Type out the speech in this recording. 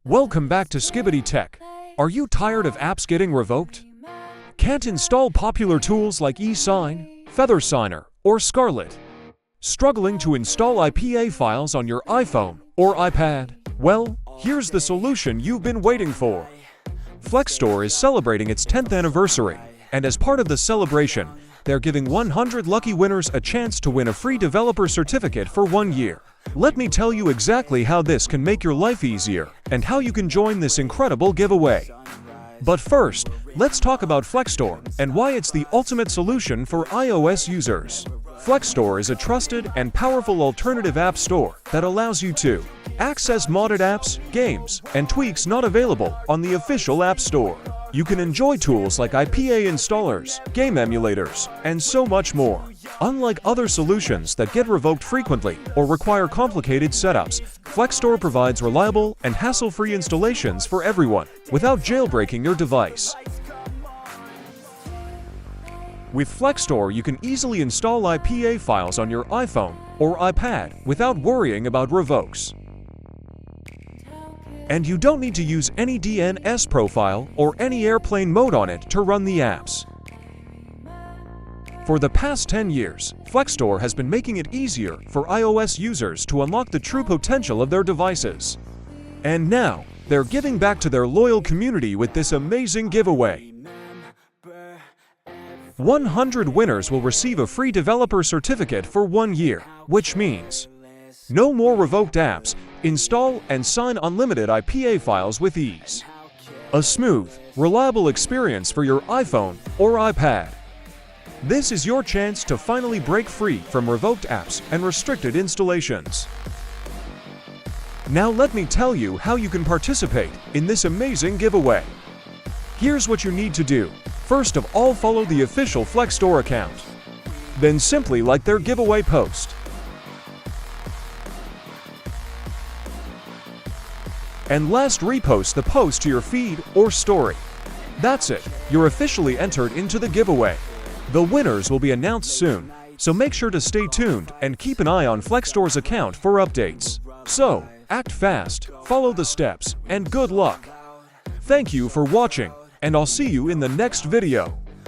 Welcome back to SKIBIDI Tech. Are you tired of apps getting revoked? Can't install popular tools like eSign, FeatherSigner, or Scarlet? Struggling to install IPA files on your iPhone or iPad? Well, here's the solution you've been waiting for. FlekStore is celebrating its 10th anniversary, and as part of the celebration, they're giving 100 lucky winners a chance to win a free developer certificate for 1 year. Let me tell you exactly how this can make your life easier and how you can join this incredible giveaway. But first, let's talk about FlekStore and why it's the ultimate solution for iOS users. FlekStore is a trusted and powerful alternative app store that allows you to access modded apps, games, and tweaks not available on the official App Store. You can enjoy tools like IPA installers, game emulators, and so much more. Unlike other solutions that get revoked frequently or require complicated setups, FlekStore provides reliable and hassle-free installations for everyone without jailbreaking your device. With FlekStore, you can easily install IPA files on your iPhone or iPad without worrying about revokes. And you don't need to use any DNS profile or any airplane mode on it to run the apps. For the past 10 years, FlekStore has been making it easier for iOS users to unlock the true potential of their devices. And now, they're giving back to their loyal community with this amazing giveaway. 100 winners will receive a free developer certificate for 1 year, which means no more revoked apps. Install and sign unlimited IPA files with ease. A smooth, reliable experience for your iPhone or iPad. This is your chance to finally break free from revoked apps and restricted installations. Now let me tell you how you can participate in this amazing giveaway. Here's what you need to do. First of all, follow the official FlekStore account. Then simply like their giveaway post. And last, repost the post to your feed or story. That's it, you're officially entered into the giveaway. The winners will be announced soon, so make sure to stay tuned and keep an eye on FlekStore's account for updates. So, act fast, follow the steps, and good luck! Thank you for watching, and I'll see you in the next video.